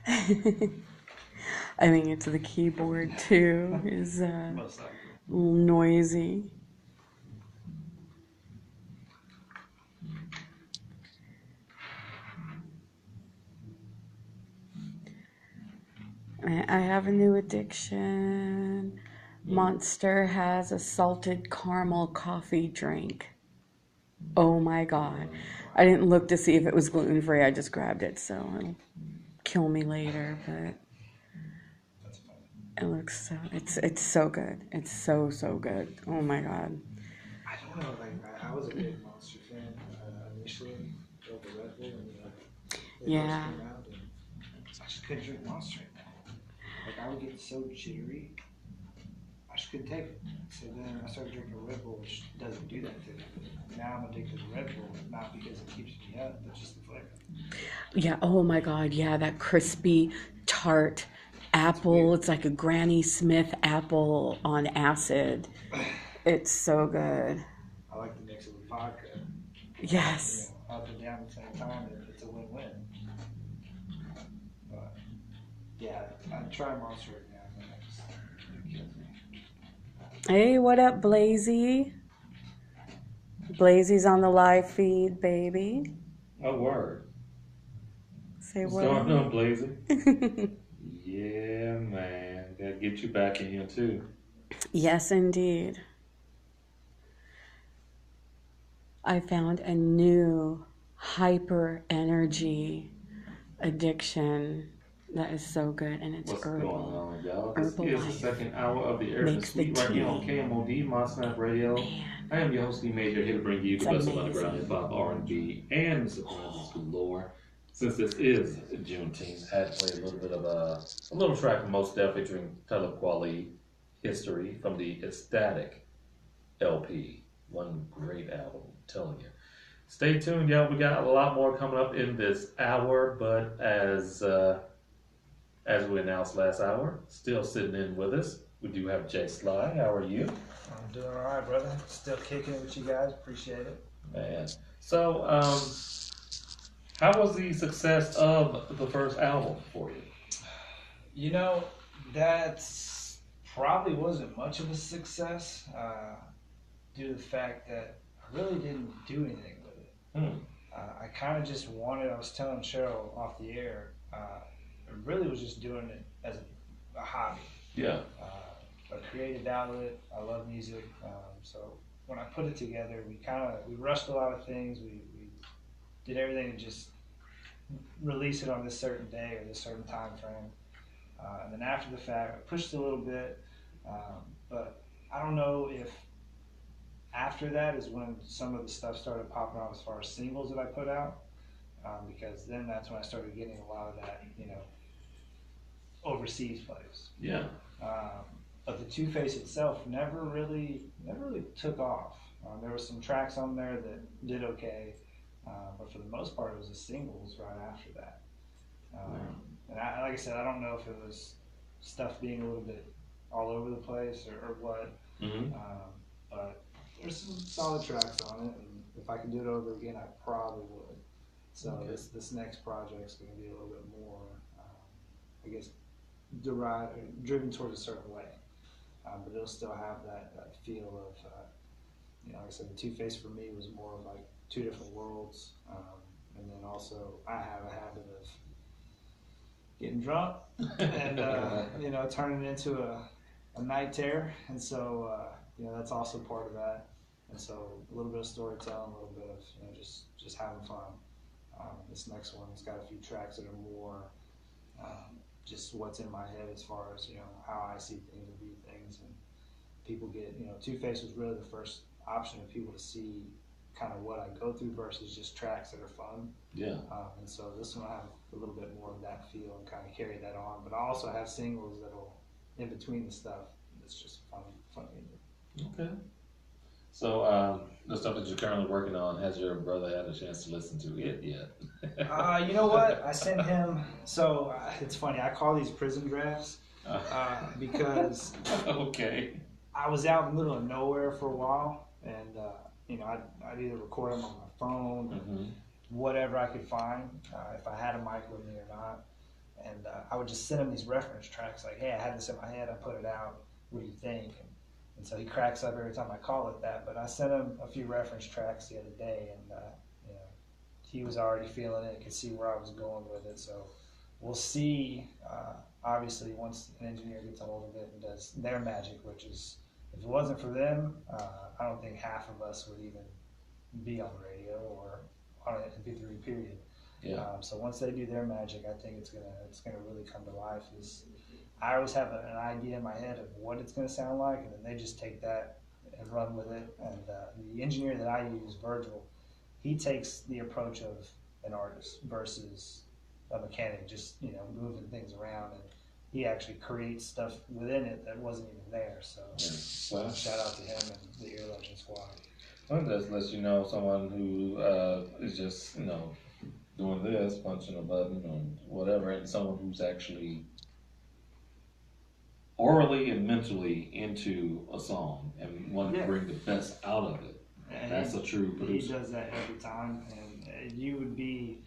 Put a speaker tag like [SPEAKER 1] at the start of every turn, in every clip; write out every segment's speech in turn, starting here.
[SPEAKER 1] I think it's the keyboard too. Is
[SPEAKER 2] Most likely.
[SPEAKER 1] a little noisy. I have a new addiction. Monster has a salted caramel coffee drink. Oh my god. I didn't look to see if it was gluten free. I just grabbed it, so it'll kill me later, but
[SPEAKER 2] That's funny.
[SPEAKER 1] it looks so it's so good. It's so good. Oh my god.
[SPEAKER 2] I don't know. Like I was a big Monster fan initially, with the Red Bull, and they first
[SPEAKER 1] Yeah.
[SPEAKER 2] came out, and I just couldn't drink Monster anymore. Like I would get so jittery, I just couldn't take it. So then I started drinking Red Bull, which doesn't do that to me. Now I'm addicted to Red Bull, not because it keeps me up, but just the flavor.
[SPEAKER 1] Yeah, oh my god. Yeah, that crispy tart apple. It's like a Granny Smith apple on acid. It's so good.
[SPEAKER 2] I like the mix it with vodka.
[SPEAKER 1] Yes.
[SPEAKER 2] Up and down at the same time, it's a win-win. But yeah, I try Monster again, and it kills me.
[SPEAKER 1] Hey, what up, Blazy? Blazy's on the live feed, baby.
[SPEAKER 3] Oh, word.
[SPEAKER 1] Say
[SPEAKER 3] What's
[SPEAKER 1] what
[SPEAKER 3] going on,
[SPEAKER 1] up.
[SPEAKER 3] Blazy? Yeah, man. Gotta get you back in here, too.
[SPEAKER 1] Yes, indeed. I found a new hyper energy addiction that is so good, and it's
[SPEAKER 3] What's going
[SPEAKER 1] herbal.
[SPEAKER 3] on, y'all? This is the
[SPEAKER 1] Herbalife
[SPEAKER 3] second hour of the Air and the
[SPEAKER 1] makes the
[SPEAKER 3] Suite right here on
[SPEAKER 1] tea.
[SPEAKER 3] KMOD, Monster Radio.
[SPEAKER 1] Man,
[SPEAKER 3] I am your host, D Major, here to bring you the
[SPEAKER 1] it's
[SPEAKER 3] best of underground hip
[SPEAKER 1] amazing.
[SPEAKER 3] hop, R&B, and surprises galore. Since this is Juneteenth, I had to play a little bit of a little track from Most Def featuring Talib Kweli, History from the Ecstatic LP. One great album, I'm telling you. Stay tuned, y'all. We got a lot more coming up in this hour, but as we announced last hour, still sitting in with us, we do have Jay Sly. How are you?
[SPEAKER 2] I'm doing all right, brother. Still kicking it with you guys. Appreciate it.
[SPEAKER 3] Man. So, how was the success of the first album for you?
[SPEAKER 2] You know, that's probably wasn't much of a success due to the fact that I really didn't do anything with it.
[SPEAKER 3] Hmm.
[SPEAKER 2] I kind of just wanted, I was telling Cheryl off the air, I really was just doing it as a hobby,
[SPEAKER 3] Yeah.
[SPEAKER 2] a creative outlet. I love music. So when I put it together, we rushed a lot of things. We did everything to just release it on this certain day or this certain time frame. And then after the fact, I pushed a little bit, but I don't know if after that is when some of the stuff started popping out as far as singles that I put out, because then that's when I started getting a lot of that, overseas plays.
[SPEAKER 3] Yeah.
[SPEAKER 2] But the Two Face itself never really took off. There were some tracks on there that did okay, but for the most part, it was the singles right after that. And like I said, I don't know if it was stuff being a little bit all over the place or what,
[SPEAKER 3] Mm-hmm.
[SPEAKER 2] but there's some solid tracks on it, and if I could do it over again, I probably would. So
[SPEAKER 3] Okay.
[SPEAKER 2] this next project's going to be a little bit more, I guess, driven towards a certain way, but it'll still have that feel of, like I said, the Two Face for me was more of like two different worlds, and then also I have a habit of getting drunk and turning it into a night terror, and so that's also part of that. And so a little bit of storytelling, a little bit of just having fun. This next one's got a few tracks that are more just what's in my head as far as how I see things and view things. And people get Two Face was really the first option of people to see kind of what I go through versus just tracks that are fun.
[SPEAKER 3] Yeah.
[SPEAKER 2] And so this one will have a little bit more of that feel and kind of carry that on. But I also have singles that'll in between the stuff. It's just fun music.
[SPEAKER 3] Okay. So, the stuff that you're currently working on, has your brother had a chance to listen to it yet?
[SPEAKER 2] You know what? I sent him. So it's funny. I call these prison drafts because
[SPEAKER 3] Okay.
[SPEAKER 2] I was out in the middle of nowhere for a while, and I'd either record them on my phone, or
[SPEAKER 3] Mm-hmm.
[SPEAKER 2] whatever I could find, if I had a mic with me or not. And I would just send him these reference tracks like, hey, I had this in my head, I put it out, what do you think? And so he cracks up every time I call it that. But I sent him a few reference tracks the other day, and you know, he was already feeling it, could see where I was going with it. So we'll see. Obviously, once an engineer gets a hold of it and does their magic, which is, if it wasn't for them, I don't think half of us would even be on the radio or on an MP3 period.
[SPEAKER 3] Yeah.
[SPEAKER 2] So once they do their magic, I think it's gonna really come to life. I always have an idea in my head of what it's gonna sound like, and then they just take that and run with it. And the engineer that I use, Virgil, he takes the approach of an artist versus a mechanic, just moving things around, and he actually creates stuff within it that wasn't even there. So
[SPEAKER 3] Well,
[SPEAKER 2] shout out to him and the Ear Legend Squad.
[SPEAKER 3] well, that lets you know someone who is just doing this, punching a button or whatever, and someone who's actually orally and mentally into a song and wanting to bring the best out of it.
[SPEAKER 2] And
[SPEAKER 3] that's a true producer.
[SPEAKER 2] He does that every time, and you would be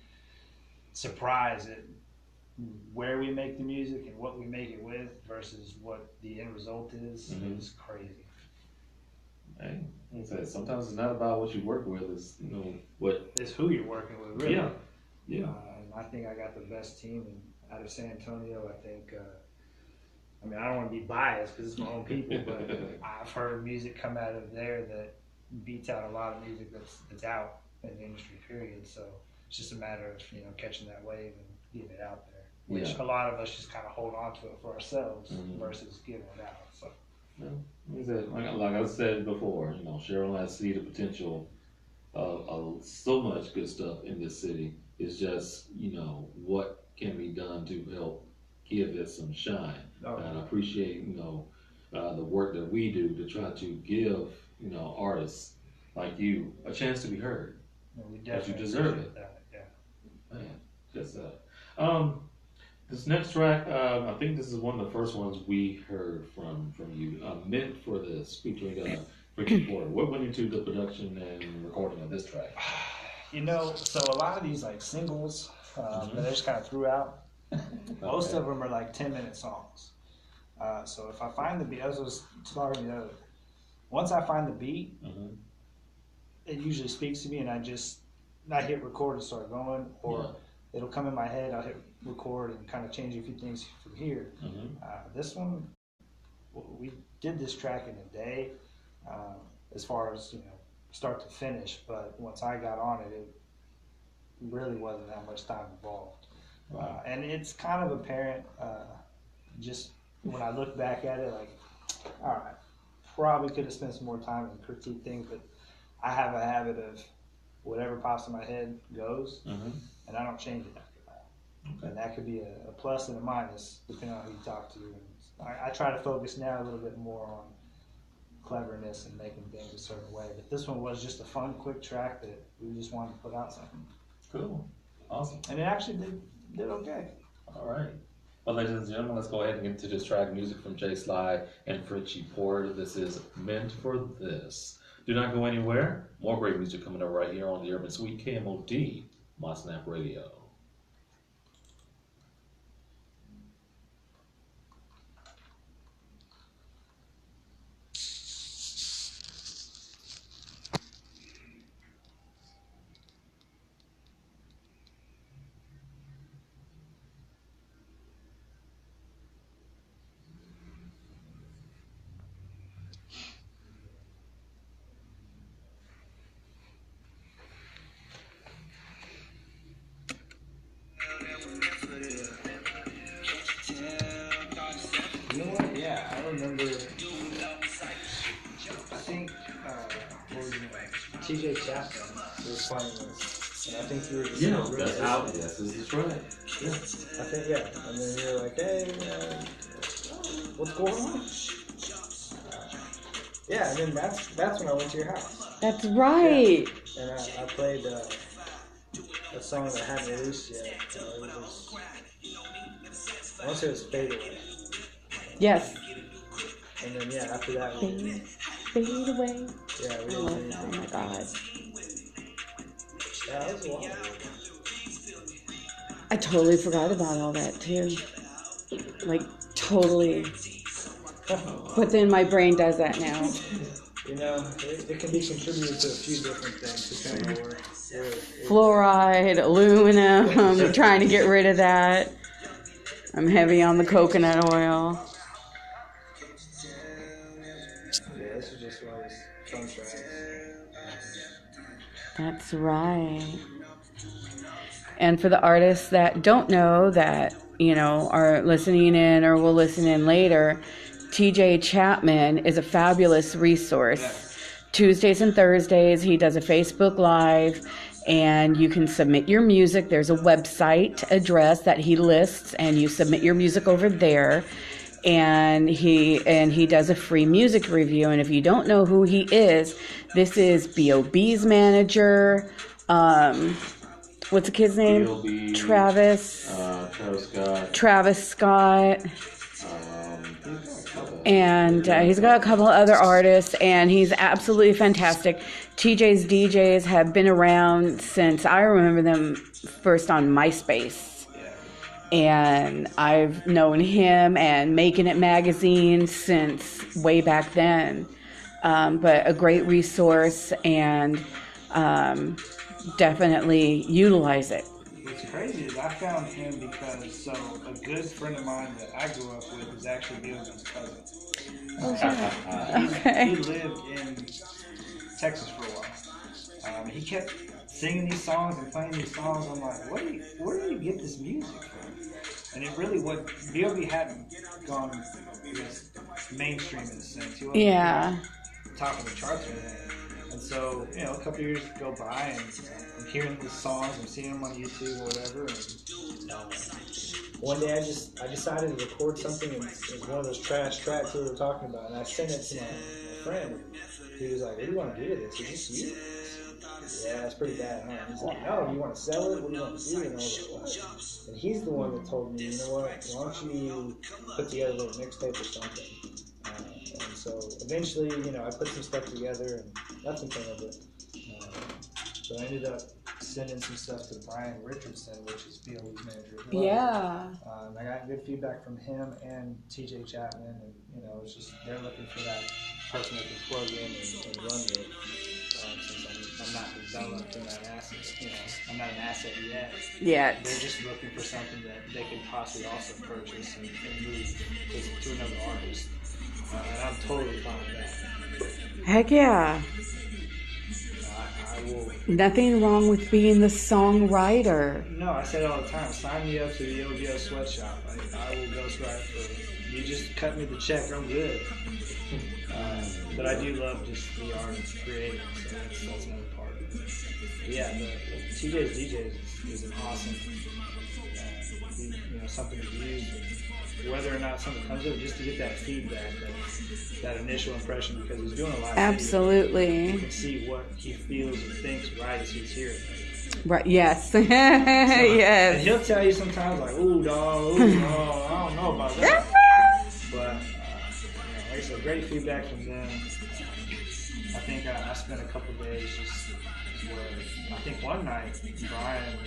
[SPEAKER 2] surprised at where we make the music and what we make it with versus what the end result is.
[SPEAKER 3] Mhm.
[SPEAKER 2] It's crazy.
[SPEAKER 3] Hey, like I said, sometimes it's not about what you work with; it's what.
[SPEAKER 2] It's who you're working with, really.
[SPEAKER 3] Yeah.
[SPEAKER 2] And I think I got the best team out of San Antonio. I think. I mean, I don't want to be biased because it's my own people, but I've heard music come out of there that beats out a lot of music that's out in the industry. Period. So it's just a matter of catching that wave and getting it out there. Which a lot of us just kind of hold on to it for ourselves versus giving it out. So.
[SPEAKER 3] Like I said before, Cheryl and I see the potential of so much good stuff in this city. It's just, what can be done to help give it some shine. And I appreciate, the work that we do to try to give, artists like you a chance to be heard.
[SPEAKER 2] We
[SPEAKER 3] Because you
[SPEAKER 2] definitely
[SPEAKER 3] deserve it.
[SPEAKER 2] that. Yeah.
[SPEAKER 3] Man, just this next track, I think this is one of the first ones we heard from you. Meant for This, featuring Richie Porter. What went into the production and recording of this track?
[SPEAKER 2] So a lot of these like singles that I just kind of threw out, most of them are like 10-minute songs. So if I find the beat, I was talking the other, once I find the beat, it usually speaks to me, and I hit record and start going, or it'll come in my head. I'll hit record and kind of change a few things from here. This one, we did this track in a day, as far as start to finish. But once I got on it, it really wasn't that much time involved. And it's kind of apparent, just when I look back at it, like, all right, probably could have spent some more time and critique things, but I have a habit of whatever pops in my head goes, and I don't change it after that. Okay. And that could be a plus and a minus, depending on who you talk to. And I try to focus now a little bit more on cleverness and making things a certain way. But this one was just a fun, quick track that we just wanted to put out something.
[SPEAKER 3] Cool. Awesome.
[SPEAKER 2] And it actually did okay.
[SPEAKER 3] All right. Well, ladies and gentlemen, let's go ahead and get into this track, music from Jay Sly and Richie Porter. This is Meant for This. Do not go anywhere. More great music coming up right here on the Urban Suite, KMOD, ModSnap Radio.
[SPEAKER 2] You know what? Yeah, I remember. I think what was his name? T.J. Chapman was playing this, and I think you were just
[SPEAKER 3] That's how. Yes, this is right.
[SPEAKER 2] Yeah, I think and then you're like, hey, what's going on? And then that's when I went to your house.
[SPEAKER 1] That's right.
[SPEAKER 2] Yeah. And I played a song that I hadn't released yet. It was, I want to say it was Fade Away.
[SPEAKER 1] Yes.
[SPEAKER 2] And then after that
[SPEAKER 1] Fade away.
[SPEAKER 2] Yeah, we didn't
[SPEAKER 1] Oh
[SPEAKER 2] anything.
[SPEAKER 1] my God.
[SPEAKER 2] Yeah, that was a while ago.
[SPEAKER 1] I I totally forgot about all that too. Like, totally. But then my brain does that now.
[SPEAKER 2] You know, it can be contributed to a few different things depending on where
[SPEAKER 1] Fluoride, aluminum, I'm trying to get rid of that. I'm heavy on the coconut oil.
[SPEAKER 2] Yeah, this is just one of those fun tracks.
[SPEAKER 1] That's right. And for the artists that don't know that, you know, are listening in or will listen in later, TJ Chapman is a fabulous resource. Tuesdays and Thursdays, he does a Facebook Live, and you can submit your music. There's a website address that he lists, and you submit your music over there. And he does a free music review. And if you don't know who he is, this is B.O.B.'s manager. What's the kid's name?
[SPEAKER 3] B.O.B.,
[SPEAKER 1] Travis
[SPEAKER 3] Scott.
[SPEAKER 1] Travis Scott. And he's got a couple other artists, and he's absolutely fantastic. TJ's DJs have been around since I remember them first on MySpace. And I've known him and Making It Magazine since way back then. But a great resource, and definitely utilize it.
[SPEAKER 2] What's crazy is I found him because a good friend of mine that I grew up with is actually B.O.B.'s cousin.
[SPEAKER 1] Okay.
[SPEAKER 2] He lived in Texas for a while. He kept singing these songs and playing these songs. I'm like, where do you get this music from? And it really would. B.O.B. hadn't gone, I guess, mainstream in a sense. He wasn't top of the charts or anything. And so, you know, a couple years go by, and I'm hearing these songs, I'm seeing them on YouTube or whatever. And one day I decided to record something, and it was one of those trash tracks we were talking about, and I sent it to my friend. He was like, "What do you want to do with this? Is this you?" Yeah, it's pretty bad, huh? And he's like, "No, you want to sell it? What do you want to do?" And I was like, "What?" And he's the one that told me, "You know what? Why don't you put together a little mixtape or something?" And so eventually, you know, I put some stuff together, and nothing came of it. But I ended up sending some stuff to Brian Richardson, which is B.O.B.'s manager as well.
[SPEAKER 1] Yeah.
[SPEAKER 2] I got good feedback from him and TJ Chapman, and you know, it's just they're looking for that person that can plug in and run with it. Since I'm not developed in that asset, you know, I'm not an asset yet.
[SPEAKER 1] Yet.
[SPEAKER 2] They're just looking for something that they could possibly also purchase and move to another artist. And I'm totally fine with that.
[SPEAKER 1] Heck yeah.
[SPEAKER 2] I will.
[SPEAKER 1] Nothing wrong with being the songwriter.
[SPEAKER 2] No, I say it all the time. Sign me up to the OVO sweatshop. I will ghostwrite for you. Just cut me the check. I'm good. But I do love just the art of creating. So that's another part. But yeah, the TJ's DJs is an awesome, you know, something to use. Whether or not something comes of it, just to get that feedback, that initial impression, because he's doing a lot.
[SPEAKER 1] Absolutely.
[SPEAKER 2] You can see what he feels and thinks right as he's hearing it.
[SPEAKER 1] Right. Yes.
[SPEAKER 2] So,
[SPEAKER 1] Yes.
[SPEAKER 2] And he'll tell you sometimes like, "Ooh, dog, I don't know about that." But you know, like I said, great feedback from them. I think I spent a couple days just where I think one night Brian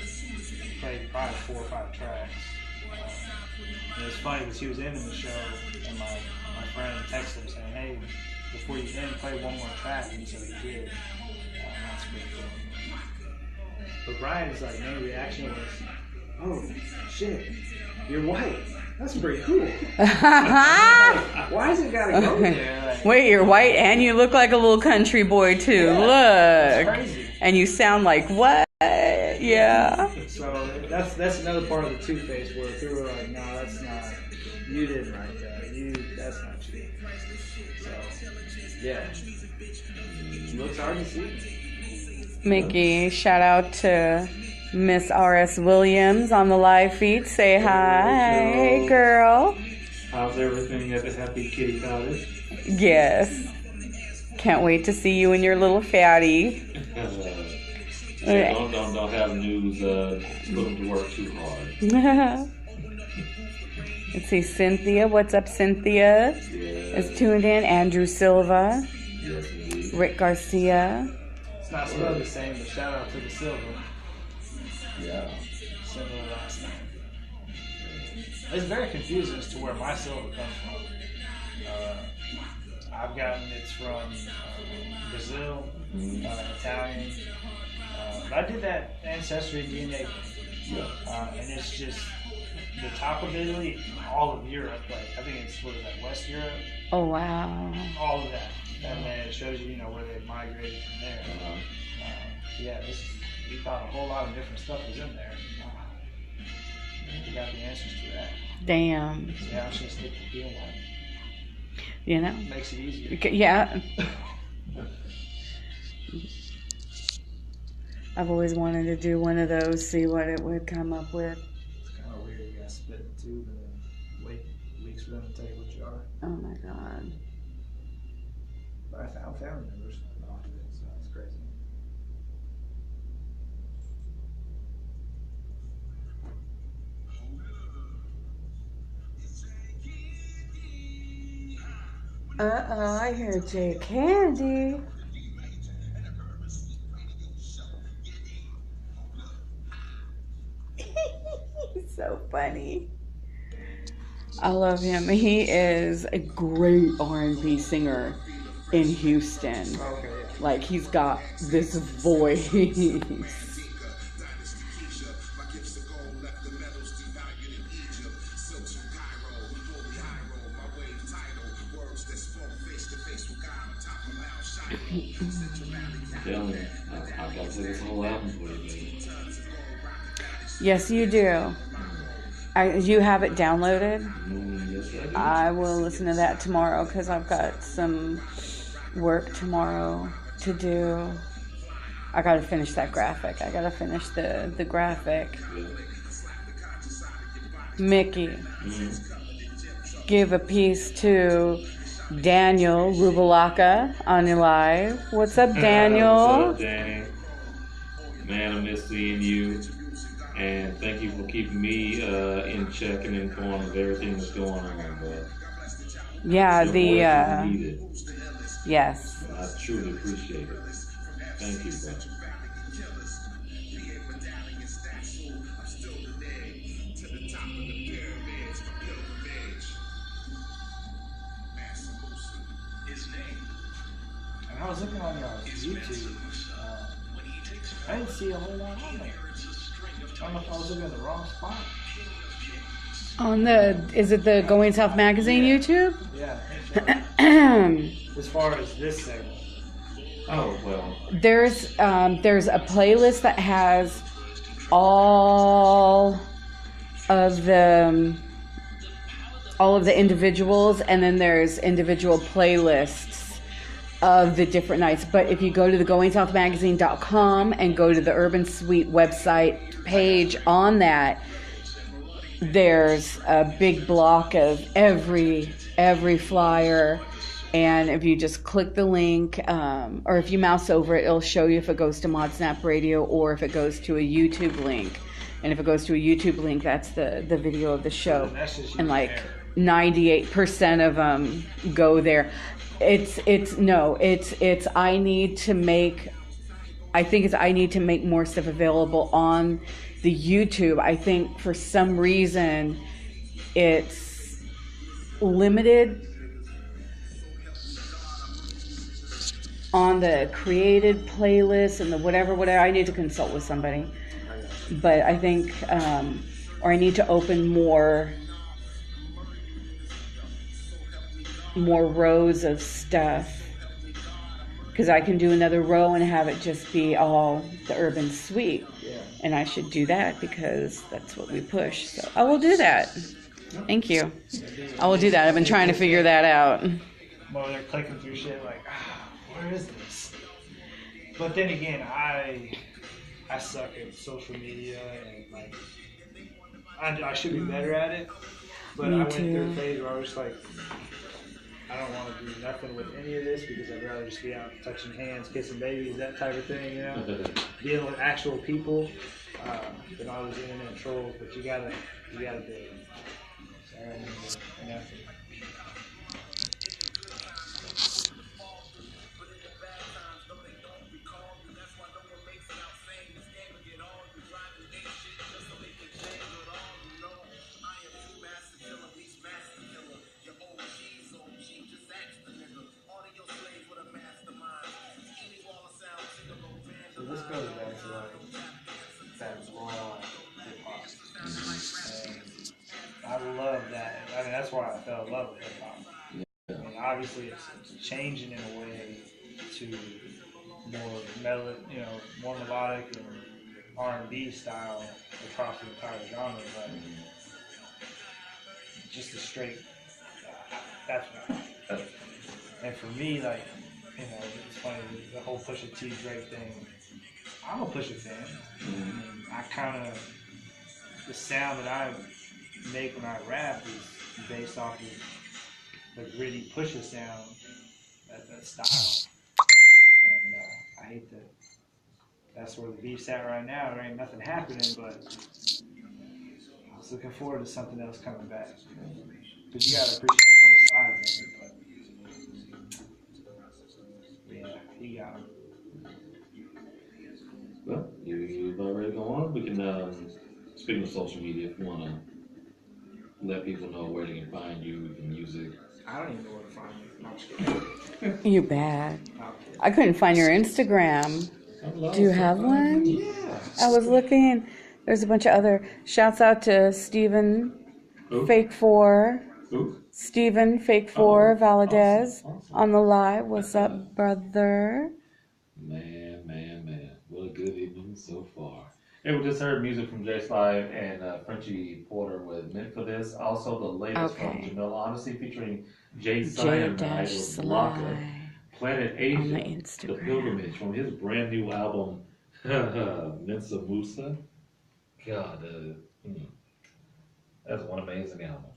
[SPEAKER 2] played probably 4 or 5 tracks. And it was funny because he was ending the show, and my friend texted him saying, "Hey, before you end, play one more track." And so he did. That's pretty cool. But Brian's like main reaction was, "Oh shit, you're white. That's pretty cool." Why is it gotta go there? Like,
[SPEAKER 1] wait, you're white and you look like a little country boy too.
[SPEAKER 2] Yeah,
[SPEAKER 1] Look.
[SPEAKER 2] that's crazy.
[SPEAKER 1] And you sound like what? Yeah.
[SPEAKER 2] So that's another part of the two-face where if we were like, "No, that's not. You didn't write that. That's not you." So yeah, looks hard to see.
[SPEAKER 1] Mickey, shout out to Miss R.S. Williams on the live feed. Say hi. Hey, girl.
[SPEAKER 3] How's everything at the Happy Kitty Cottage?
[SPEAKER 1] Yes. Can't wait to see you and your little fatty.
[SPEAKER 3] Okay. Don't have news. Put them to work too hard.
[SPEAKER 1] Let's see, Cynthia. What's up, Cynthia? Is tuned in. Andrew Silva.
[SPEAKER 3] Yes, indeed.
[SPEAKER 1] Rick Garcia.
[SPEAKER 2] It's not spelled the same, but shout out to the Silver.
[SPEAKER 3] Yeah.
[SPEAKER 2] Similar last name. It's very confusing as to where my silver comes from. I've gotten it's from Brazil, Italian. But I did that ancestry DNA thing, and it's just the top of Italy, all of Europe. Like I think it's what is that, West Europe?
[SPEAKER 1] Oh wow.
[SPEAKER 2] All of that, and then it shows you, where they migrated from there. Yeah, we thought a whole lot of different stuff was in there. We got the answers to that.
[SPEAKER 1] Damn.
[SPEAKER 2] So yeah, I'm just gonna stick to DNA.
[SPEAKER 1] You know?
[SPEAKER 2] Makes it easier.
[SPEAKER 1] Yeah. I've always wanted to do one of those, see what it would come up with.
[SPEAKER 2] It's kind of weird. You gotta spit in the tube and then wait weeks for them to tell you what you are.
[SPEAKER 1] Oh my god.
[SPEAKER 2] But I found family members off of it, so it's crazy.
[SPEAKER 1] I hear Jay Candy. He's so funny. I love him. He is a great R&B singer in Houston.
[SPEAKER 2] Okay, yeah.
[SPEAKER 1] Like, he's got this voice.
[SPEAKER 3] Telling you, I've got to play this whole album for you, baby.
[SPEAKER 1] Yes, you do. You have it downloaded?
[SPEAKER 3] Yes, I do.
[SPEAKER 1] I will listen to that tomorrow because I've got some work tomorrow to do. I got to finish that graphic. I got to finish the graphic.
[SPEAKER 3] Yeah.
[SPEAKER 1] Mickey, give a piece to Daniel Rubalaka on your live. What's up, Daniel?
[SPEAKER 3] What's up, Danny? Man, I miss seeing you. And thank you for keeping me in check and informed of everything that's going on. But
[SPEAKER 1] Yeah,
[SPEAKER 3] your
[SPEAKER 1] the
[SPEAKER 3] voice is needed.
[SPEAKER 1] yes.
[SPEAKER 3] I truly appreciate it. Thank you, bro.
[SPEAKER 2] And I was looking on YouTube. I didn't see a whole lot on there. I don't know if I was looking at the wrong spot.
[SPEAKER 1] On is it the Going South Magazine YouTube?
[SPEAKER 2] Yeah, I think so. As far as this segment.
[SPEAKER 3] Oh, well.
[SPEAKER 1] There's a playlist that has all of the individuals, and then there's individual playlists of the different nights. But if you go to the goingsouthmagazine.com and go to the Urban Suite website page, on that there's a big block of every flyer. And if you just click the link, or if you mouse over it, it'll show you if it goes to ModSnap Radio or if it goes to a YouTube link. And if it goes to a YouTube link, that's the video of the show. And like 98% of them go there. It's I need to make more stuff available on the YouTube. I think for some reason it's limited on the created playlist and the whatever. I need to consult with somebody, but I think or I need to open more rows of stuff, because I can do another row and have it just be all the Urban Suite. And I should do that because that's what we push. So I will do that. Thank you. I will do that. I've been trying to figure that out.
[SPEAKER 2] Well, they're clicking through shit like, where is this? But then again, I suck at social media, and like I should be better at it. But
[SPEAKER 1] Me
[SPEAKER 2] I went
[SPEAKER 1] too.
[SPEAKER 2] through a phase where I was just like, I don't want to do nothing with any of this because I'd rather just be out touching hands, kissing babies, that type of thing, dealing with actual people than all those internet trolls. But you gotta do it. So, that's why I fell in love with hip hop.
[SPEAKER 3] Yeah.
[SPEAKER 2] I mean, obviously, it's changing in a way to more more melodic and R&B style across the entire genre, but just a straight. That's what I like. And for me, like, it's funny the whole Pusha T Drake thing. I'm a Pusha fan. I kind of the sound that I make when I rap is based off of the gritty Pusha sound, that style. And I hate that that's where the beef's at right now. There ain't nothing happening, but I was looking forward to something else coming back. But you gotta appreciate both sides of it. But yeah, he got him.
[SPEAKER 3] Well, you've already gone on. We can, speaking of social media, if you want to let people know where they can find you and music.
[SPEAKER 2] I don't even know where to find you. No, I'm just kidding.
[SPEAKER 1] You bad.
[SPEAKER 2] Okay.
[SPEAKER 1] I couldn't find your Instagram. Do you have one?
[SPEAKER 2] Yeah.
[SPEAKER 1] I was looking. There's a bunch of other. Shouts out to Steven
[SPEAKER 3] Who?
[SPEAKER 1] Fake 4.
[SPEAKER 3] Who?
[SPEAKER 1] Steven Fake 4 Valadez
[SPEAKER 3] Awesome.
[SPEAKER 1] on the live. What's up, brother?
[SPEAKER 3] Man. What a good evening so far. Hey, we just heard music from Jay Sly and Frenchie Porter with Meant for This. Also, the latest from Jamel Honesty featuring Jay Cyanide with Blocka. Planet Asia, The Pilgrimage from his brand new album, Mensa Musa. God, that's one amazing album.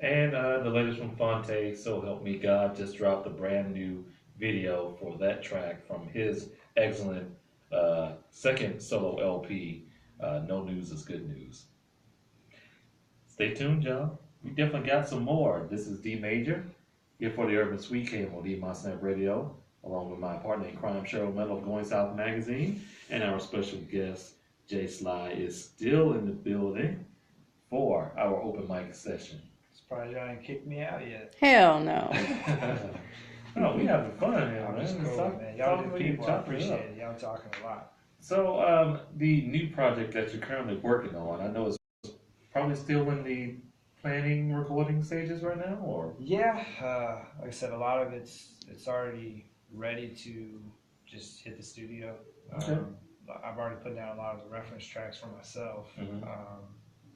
[SPEAKER 3] And the latest from Fonte, So Help Me God, just dropped a brand new video for that track from his excellent second solo LP, No News is Good News. Stay tuned, y'all. We definitely got some more. This is D Major, here for the Urban Suite, KMOD My Snap Radio, along with my partner in crime, Cheryl Mello of Going South Magazine, and our special guest, Jay Sly, is still in the building for our open mic session.
[SPEAKER 2] Surprised y'all ain't kicked me out yet.
[SPEAKER 1] Hell no.
[SPEAKER 3] No, we having fun here,
[SPEAKER 2] I'm
[SPEAKER 3] man.
[SPEAKER 2] just cool, man. Y'all good people. I appreciate it. Y'all talking a lot.
[SPEAKER 3] So, the new project that you're currently working on, I know it's probably still in the planning, recording stages right now, or?
[SPEAKER 2] Yeah, like I said, a lot of it's already ready to just hit the studio.
[SPEAKER 3] Okay.
[SPEAKER 2] I've already put down a lot of the reference tracks for myself.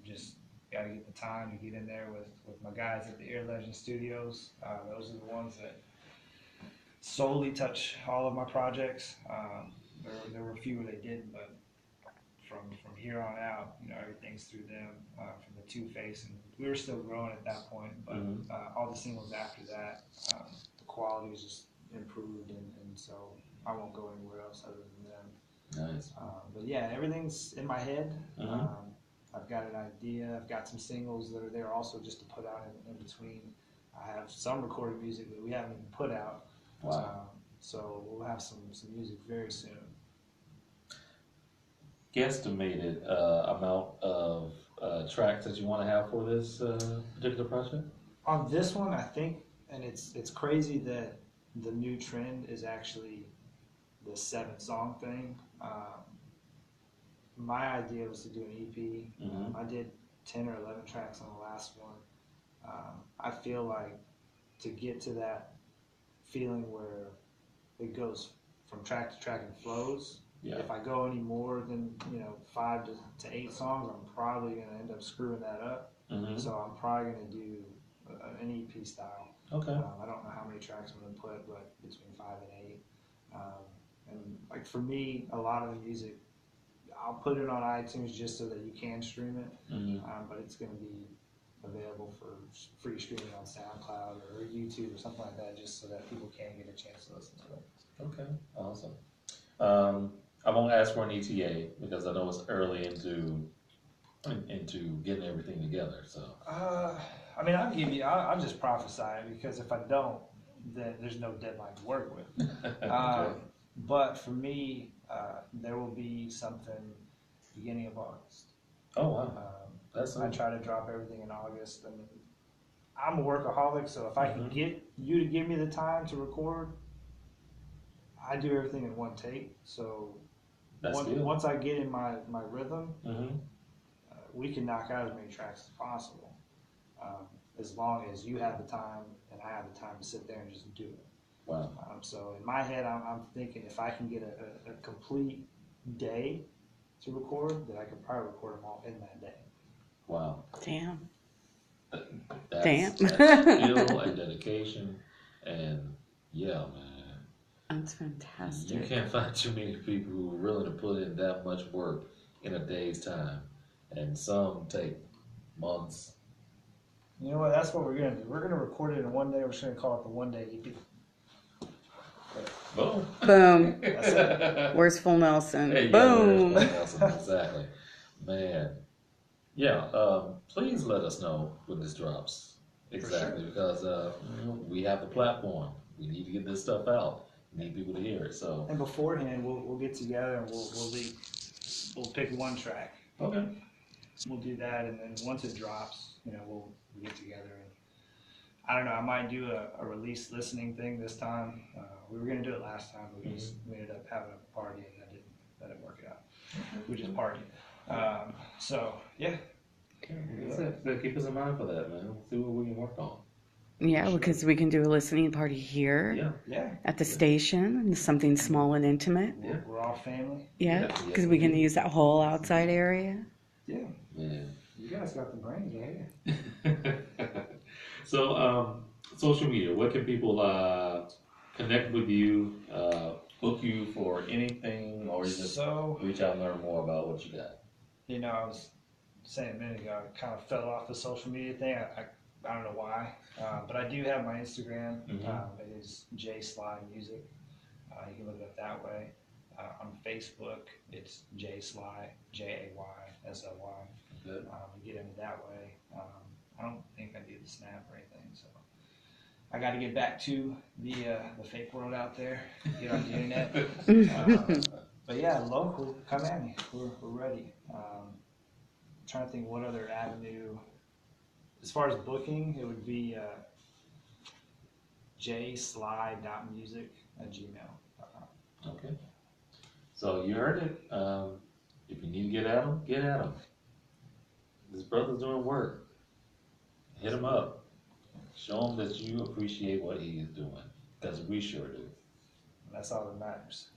[SPEAKER 2] Just got to get the time to get in there with my guys at the Ear Legend Studios. Those are the ones that solely touch all of my projects. There were a few where they didn't, but from here on out, everything's through them. From the Two Face, and we were still growing at that point, but all the singles after that, the quality was just improved, and so I won't go anywhere else other than them.
[SPEAKER 3] Nice.
[SPEAKER 2] But yeah, everything's in my head. I've got an idea. I've got some singles that are there also just to put out in between. I have some recorded music that we haven't even put out.
[SPEAKER 3] Wow.
[SPEAKER 2] So we'll have some music very soon.
[SPEAKER 3] Guesstimated amount of tracks that you want to have for this particular project?
[SPEAKER 2] On this one, I think, and it's crazy that the new trend is actually the 7-song thing. My idea was to do an EP. I did 10 or 11 tracks on the last one. I feel like to get to that feeling where it goes from track to track and flows, if I go any more than 5 to 8 songs, I'm probably going to end up screwing that up. So I'm probably going to do an EP style.
[SPEAKER 3] Okay.
[SPEAKER 2] I don't know how many tracks I'm going to put, but between 5 and 8. And like for me, a lot of the music, I'll put it on iTunes just so that you can stream it, but it's going to be available for free streaming on SoundCloud or YouTube or something like that, just so that people can get a chance to listen to it.
[SPEAKER 3] Okay, awesome. I won't ask for an ETA because I know it's early into getting everything together. So.
[SPEAKER 2] I mean, I'll just prophesy it, because if I don't, then there's no deadline to work with.
[SPEAKER 3] Okay.
[SPEAKER 2] But for me, there will be something beginning of August.
[SPEAKER 3] Oh wow, that's.
[SPEAKER 2] I try to drop everything in August. I mean, I'm a workaholic, so if I can get you to give me the time to record, I do everything in one take. So once I get in my rhythm, we can knock out as many tracks as possible. as long as you have the time and I have the time to sit there and just do it.
[SPEAKER 3] Wow.
[SPEAKER 2] So in my head, I'm thinking if I can get a complete day to record, that I could probably record them all in that day.
[SPEAKER 3] Wow.
[SPEAKER 1] Damn.
[SPEAKER 3] That's skill and dedication, and yeah, man.
[SPEAKER 1] That's fantastic.
[SPEAKER 3] You can't find too many people who are willing to put in that much work in a day's time, and some take months.
[SPEAKER 2] You know what? That's what we're gonna do. We're gonna record it in one day. We're just gonna call it the One Day EP.
[SPEAKER 3] Boom.
[SPEAKER 1] Boom.
[SPEAKER 2] That's it.
[SPEAKER 1] Where's Full Nelson?
[SPEAKER 3] There you
[SPEAKER 1] Boom.
[SPEAKER 3] go, there's Nelson, exactly. Man. Yeah, please let us know when this drops. Exactly, because we have the platform. We need to get this stuff out. We need people to hear it. So
[SPEAKER 2] And beforehand, we'll get together and we'll pick one track.
[SPEAKER 3] okay.
[SPEAKER 2] We'll do that, and then once it drops, we'll get together and I don't know. I might do a release listening thing this time. We were gonna do it last time, but we ended up having a party and that didn't work out. We just partied. So yeah.
[SPEAKER 3] That's it. So keep us in mind for that, man. We'll see what we can work on.
[SPEAKER 1] Yeah, because we can do a listening party here
[SPEAKER 3] Yeah.
[SPEAKER 1] at the station, something small and intimate.
[SPEAKER 3] Yeah.
[SPEAKER 2] We're all family.
[SPEAKER 1] Yeah,
[SPEAKER 3] Yeah,
[SPEAKER 1] because we can use that whole outside area.
[SPEAKER 2] Yeah.
[SPEAKER 3] Man.
[SPEAKER 2] You guys got the brains right here.
[SPEAKER 3] So, social media. What can people connect with you, book you for anything, or you just
[SPEAKER 2] So,
[SPEAKER 3] reach out and learn more about what you got?
[SPEAKER 2] I was saying a minute ago, I kind of fell off the social media thing. I don't know why, but I do have my Instagram. It is JSly Music. You can look it up that way. On Facebook, it's JSly, JAYSLY.
[SPEAKER 3] Good.
[SPEAKER 2] You get into that way. I don't think I do the Snap or anything, so I got to get back to the fake world out there, get on the internet. But yeah, local, come at me. We're ready. Trying to think what other avenue. As far as booking, it would be jsly.music@gmail.com.
[SPEAKER 3] Okay. So you heard it. If you need to get at him, get at him. This brother's doing work. Hit him up. Show him that you appreciate what he is doing, because we sure do.
[SPEAKER 2] That's all that matters.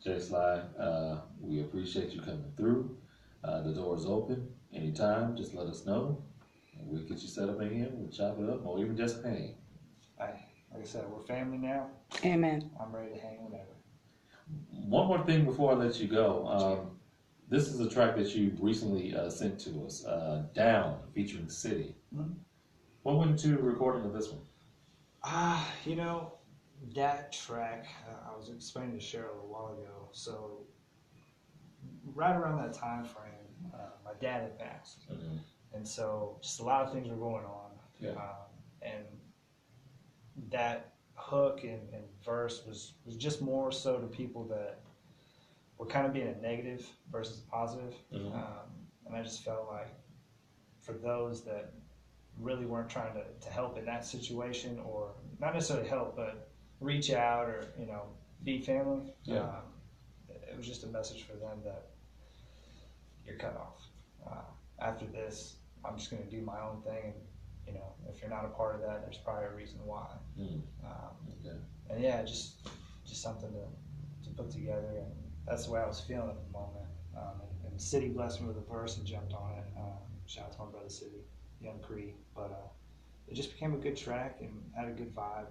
[SPEAKER 3] JSly, we appreciate you coming through. The door is open anytime. Just let us know. And we'll get you set up in here. We'll chop it up, or even just hang.
[SPEAKER 2] Like I said, we're family now.
[SPEAKER 1] Amen.
[SPEAKER 2] I'm ready to hang whenever.
[SPEAKER 3] One more thing before I let you go. This is a track that you recently sent to us, Down, featuring City.
[SPEAKER 2] Mm-hmm.
[SPEAKER 3] What went into recording of this one?
[SPEAKER 2] That track, I was explaining to Cheryl a while ago. So, right around that time frame, my dad had passed.
[SPEAKER 3] Mm-hmm.
[SPEAKER 2] And so, just a lot of things were going on.
[SPEAKER 3] Yeah.
[SPEAKER 2] And that hook and verse was just more so to people that were kind of being a negative versus positive.
[SPEAKER 3] Mm-hmm.
[SPEAKER 2] And I just felt like for those that really weren't trying to help in that situation, or not necessarily help, but reach out or, be family, it was just a message for them that you're cut off. After this, I'm just going to do my own thing. And, if you're not a part of that, there's probably a reason why.
[SPEAKER 3] Okay.
[SPEAKER 2] And yeah, just something to put together. And that's the way I was feeling at the moment. And City blessed me with a verse and jumped on it. Shout out to my brother City, Young Cree. But it just became a good track and had a good vibe.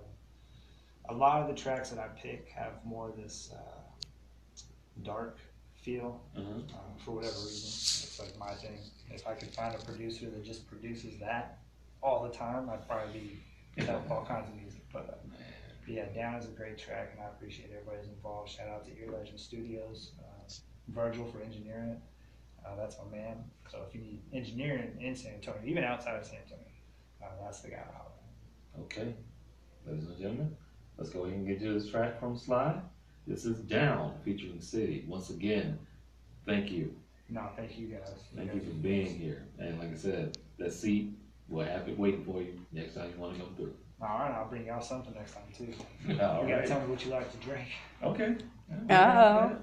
[SPEAKER 2] A lot of the tracks that I pick have more of this dark feel, for whatever reason. It's like my thing. If I could find a producer that just produces that all the time, I'd probably be all kinds of music. But yeah, Down is a great track, and I appreciate everybody's involved. Shout out to Ear Legend Studios, Virgil for engineering it. That's my man. So if you need engineering in San Antonio, even outside of San Antonio, that's the guy to holler at.
[SPEAKER 3] Okay. Ladies and gentlemen, let's go ahead and get to this track from Sly. This is Down, featuring City. Once again, thank you.
[SPEAKER 2] No, thank you guys.
[SPEAKER 3] Thank you for being here. And like I said, that seat, we'll have it waiting for you next time you want to come through.
[SPEAKER 2] All right, I'll bring y'all something next time too.
[SPEAKER 3] All
[SPEAKER 2] You gotta
[SPEAKER 3] right.
[SPEAKER 2] tell me what you like to drink.
[SPEAKER 3] Okay.
[SPEAKER 1] Uh-oh.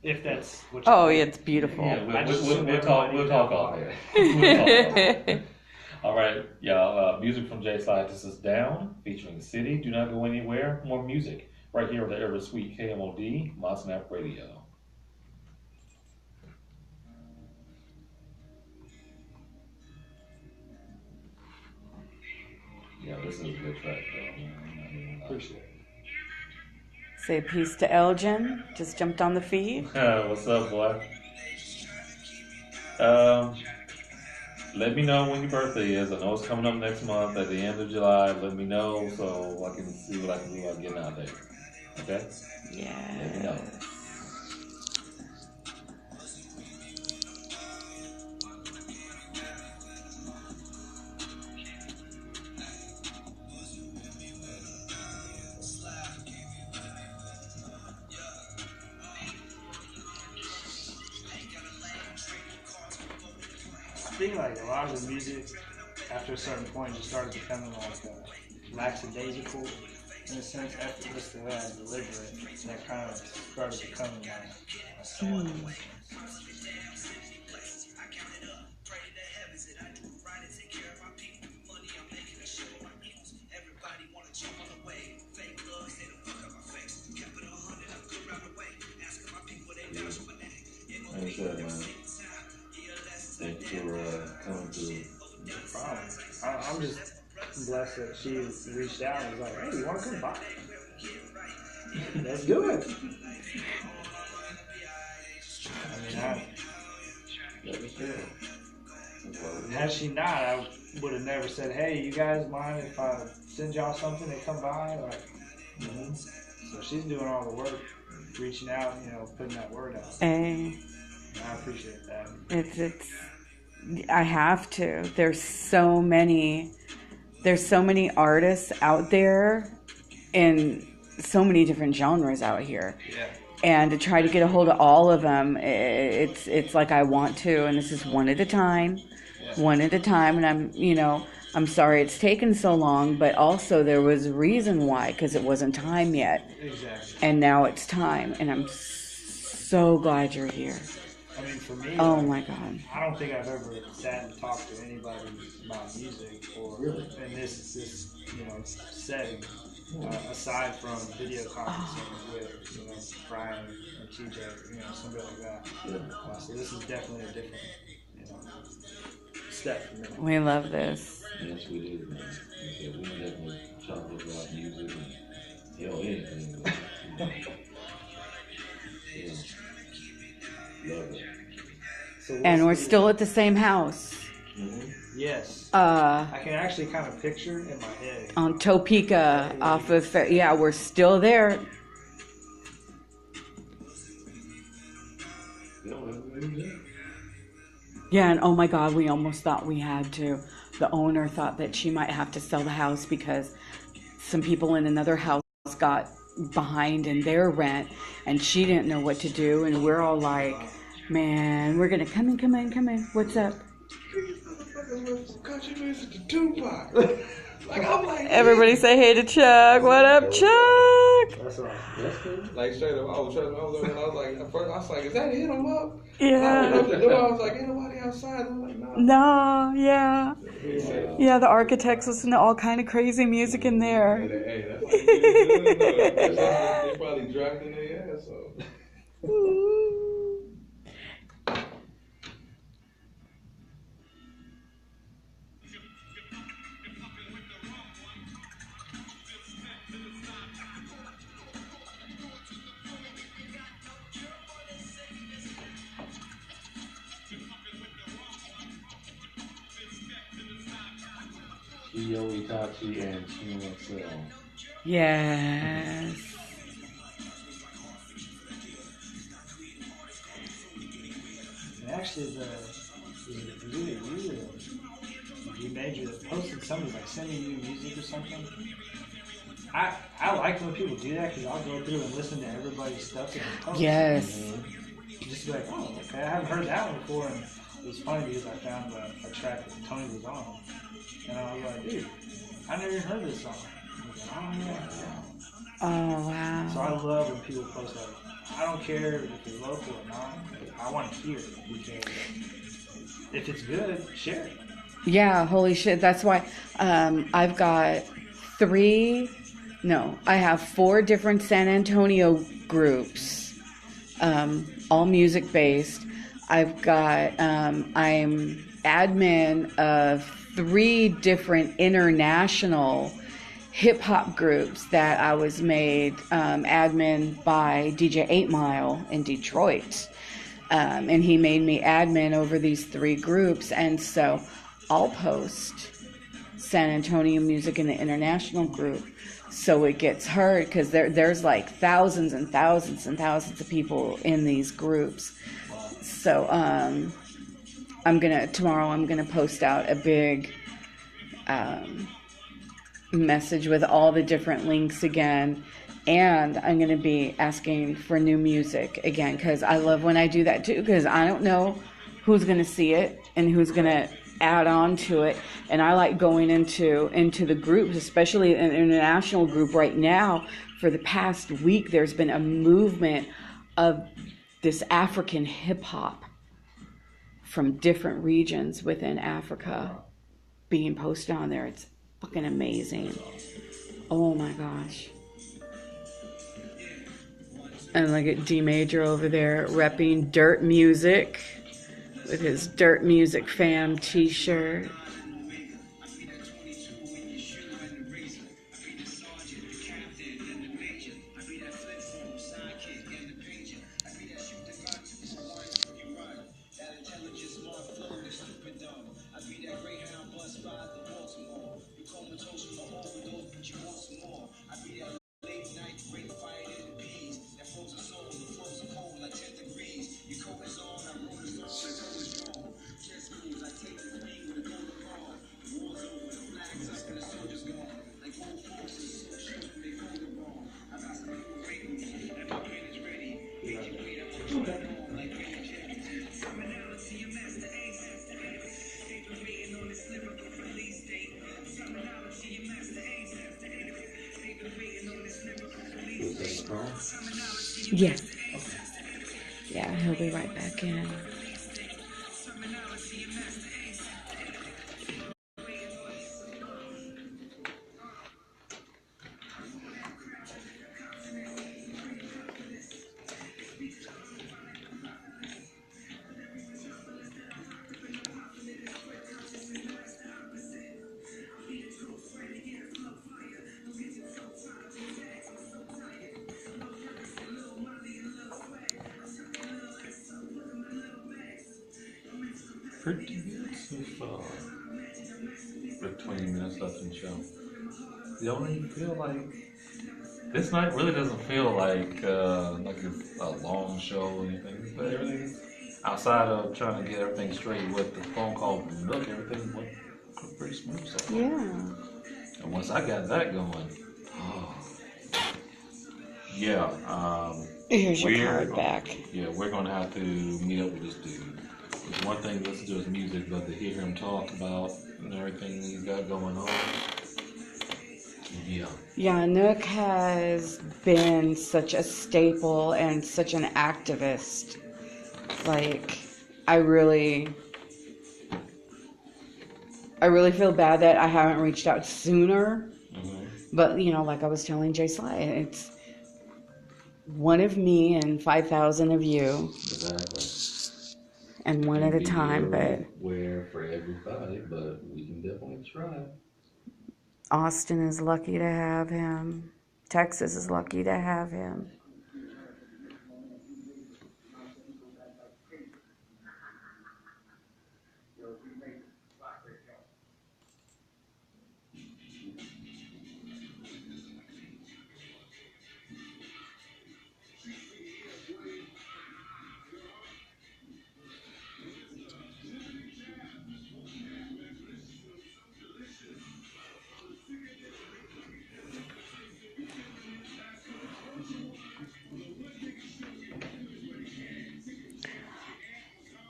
[SPEAKER 2] If that's what you
[SPEAKER 1] Oh,
[SPEAKER 2] like.
[SPEAKER 1] it's beautiful.
[SPEAKER 3] Yeah,
[SPEAKER 2] I just
[SPEAKER 3] we'll
[SPEAKER 2] assume
[SPEAKER 3] talk
[SPEAKER 2] everybody
[SPEAKER 3] off
[SPEAKER 2] knows.
[SPEAKER 3] there. We'll talk off there. All right, y'all. Music from Jay Slide. This is Down, featuring City. Do not go anywhere. More music right here on the ever sweet KMOD Mossnap Radio. Yeah, this is a good track, though.
[SPEAKER 2] Appreciate it.
[SPEAKER 1] Say peace to Elgin. Just jumped on the feed.
[SPEAKER 3] What's up, boy? Let me know when your birthday is. I know it's coming up next month at the end of July. Let me know so I can see what I can do about getting out there. Okay?
[SPEAKER 1] Yeah.
[SPEAKER 3] Let me know.
[SPEAKER 2] I think like a lot of the music after a certain point just started becoming like lackadaisical in a sense, effortless the way I deliver it. And that kind of started becoming like
[SPEAKER 3] Like I said, man. Thank you for coming through.
[SPEAKER 2] no problem. I'm just blessed that she reached out and was like, hey, you want to come by? Let's do it. I mean, had she not, I would have never said, hey, you guys mind if I send y'all something and come by? Like, So she's doing all the work, reaching out, putting that word out.
[SPEAKER 1] Hey.
[SPEAKER 2] And I appreciate that.
[SPEAKER 1] I have to. There's so many artists out there in so many different genres out here.
[SPEAKER 2] Yeah.
[SPEAKER 1] And to try to get a hold of all of them, it's like I want to, and this is one at a time. And I'm sorry it's taken so long, but also there was a reason why, because it wasn't time yet.
[SPEAKER 2] Exactly.
[SPEAKER 1] And now it's time, and I'm so glad you're here.
[SPEAKER 2] I mean, for me,
[SPEAKER 1] Oh my God.
[SPEAKER 2] I don't think I've ever sat and talked to anybody about music or in this setting, aside from video conferencing with Brian and TJ, somebody like that. So this is definitely a different step for me.
[SPEAKER 1] We love this.
[SPEAKER 3] Yes, we do, man. We definitely talk about music and anything. Love it.
[SPEAKER 2] So
[SPEAKER 1] And we're still at the same house.
[SPEAKER 2] Yes. I can actually kind of picture in my head.
[SPEAKER 1] On Topeka off of, we're still there. Yeah, and oh my God, we almost thought we had to. The owner thought that she might have to sell the house because some people in another house got behind in their rent and she didn't know what to do. And we're all like, man, we're going to come in. What's up?
[SPEAKER 4] Country music to Tupac. I'm like,
[SPEAKER 1] Everybody say hey to Chuck. What up, Chuck?
[SPEAKER 2] That's all.
[SPEAKER 3] That's cool.
[SPEAKER 4] like straight up, I was like, at first I was like, is that hit him up?
[SPEAKER 1] Yeah.
[SPEAKER 4] I went up the door, I was like, ain't nobody outside. I'm like, no.
[SPEAKER 1] No, yeah. Yeah, the Architects listen to all kind of crazy music in there.
[SPEAKER 4] Hey, that's like, they probably dragged in their ass. So.
[SPEAKER 3] Iyo Itachi and Chino.
[SPEAKER 1] Yes.
[SPEAKER 2] And actually, you major that posted something like sending you music or something. I like when people do that because I'll go through and listen to everybody's stuff that they post.
[SPEAKER 1] Yes.
[SPEAKER 2] Just be like, oh, okay, I haven't heard that one before. And it was funny because I found a track that Tony was on. And I was like, dude, I never even heard this song. Like,
[SPEAKER 1] Oh, wow.
[SPEAKER 2] so I love when people post that. I don't care if it's local or not. I want to hear it because if it's good, share it.
[SPEAKER 1] Yeah, holy shit. That's why I've got I have 4 different San Antonio groups, all music based. I've got, I'm admin of 3 different international hip hop groups that I was made admin by DJ 8 Mile in Detroit. And he made me admin over these 3 groups. And so I'll post San Antonio music in the international group so it gets heard, because there's like thousands and thousands and thousands of people in these groups. So tomorrow I'm gonna post out a big message with all the different links again, and I'm going to be asking for new music again, because I love when I do that too, because I don't know who's going to see it and who's going to add on to it. And I like going into the groups, especially an international group right now. For the past week, there's been a movement of this African hip hop from different regions within Africa being posted on there. It's fucking amazing. Oh my gosh. And look at D Major over there repping Dirt Music with his Dirt Music Fam t-shirt. Yeah. Yeah, he'll be right back in.
[SPEAKER 3] Pretty good so far. With 20 minutes left in the show. You don't even feel like this night really doesn't feel like it's a long show or anything. But everything outside of trying to get everything straight with the phone call from Nook, everything went pretty smooth so far.
[SPEAKER 1] Yeah.
[SPEAKER 3] And once I got that going,
[SPEAKER 1] Here's your card back.
[SPEAKER 3] Yeah, we're gonna have to meet up with this dude. It's one thing to listen to his music, but to hear him talk about everything he's got going on. Yeah.
[SPEAKER 1] Yeah, Nook has been such a staple and such an activist. Like, I really feel bad that I haven't reached out sooner. Mm-hmm. But, like I was telling Jay Sly, it's one of me and 5,000 of you.
[SPEAKER 3] Exactly.
[SPEAKER 1] And one at a time, but...
[SPEAKER 3] Where for everybody, but we can definitely try.
[SPEAKER 1] Austin is lucky to have him. Texas is lucky to have him.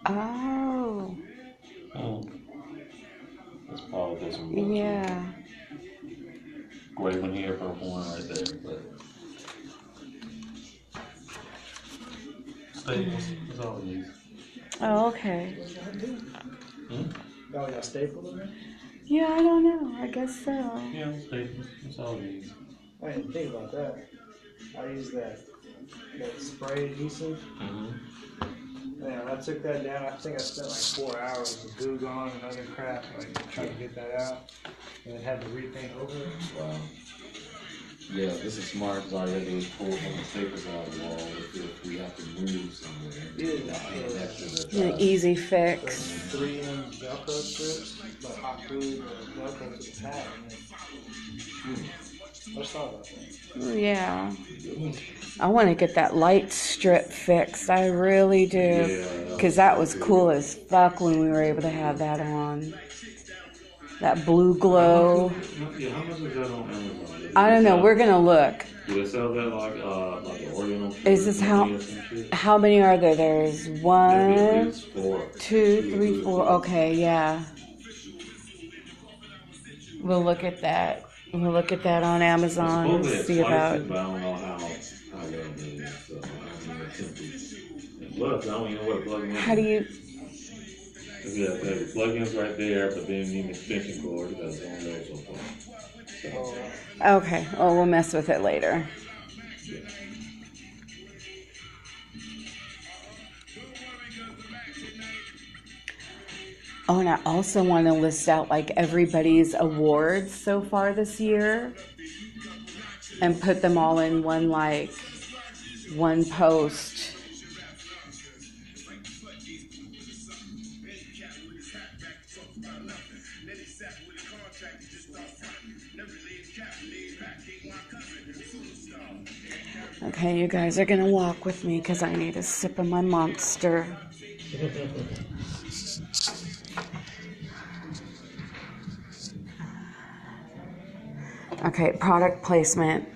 [SPEAKER 1] Oh.
[SPEAKER 3] That's Paul Desmond.
[SPEAKER 1] Yeah.
[SPEAKER 3] Great one here for one right there, but staples is all we use.
[SPEAKER 1] Oh, okay.
[SPEAKER 2] Oh, got stapled in there?
[SPEAKER 1] Yeah, I don't know. I guess so.
[SPEAKER 3] Yeah, staples. That's all it is.
[SPEAKER 2] I didn't think about that. I used that spray adhesive. Yeah, I took that down. I think I spent like 4 hours with glue gone and other crap, like trying to get that out, and then had to repaint over it.
[SPEAKER 3] Wow. Yeah, this is smart because all you have to do is pull some of the staples out of the wall if we have to move somewhere.
[SPEAKER 2] Yeah.
[SPEAKER 1] An easy
[SPEAKER 2] So
[SPEAKER 1] fix.
[SPEAKER 2] 3M Velcro strips, but hot glued Velcro to the pad. I just thought about that.
[SPEAKER 1] Yeah. I want to get that light strip fixed. I really do.
[SPEAKER 3] Yeah.
[SPEAKER 1] Because that was cool as fuck when we were able to have that on. That blue glow.
[SPEAKER 3] Yeah, how much is that on Amazon?
[SPEAKER 1] I don't know. We're going to look.
[SPEAKER 3] Do they sell that like the Oriental?
[SPEAKER 1] Is this how many are there? There's
[SPEAKER 3] Maybe at
[SPEAKER 1] 1,
[SPEAKER 3] least 4.
[SPEAKER 1] 2, 3, 4. Okay, yeah. We'll look at that. We'll look at that on Amazon and see about.
[SPEAKER 3] But I don't know how well it is. So I haven't attempted. Look, I don't even know what plug in.
[SPEAKER 1] How do you?
[SPEAKER 3] Yeah, the plug-in's right there, but then you need an extension cord. That's the only way so far. So,
[SPEAKER 1] Okay. Oh, we'll mess with it later.
[SPEAKER 3] yeah.
[SPEAKER 1] Oh, and I also want to list out like everybody's awards so far this year and put them all in one post. Okay, you guys are gonna walk with me because I need a sip of my Monster. Okay, product placement.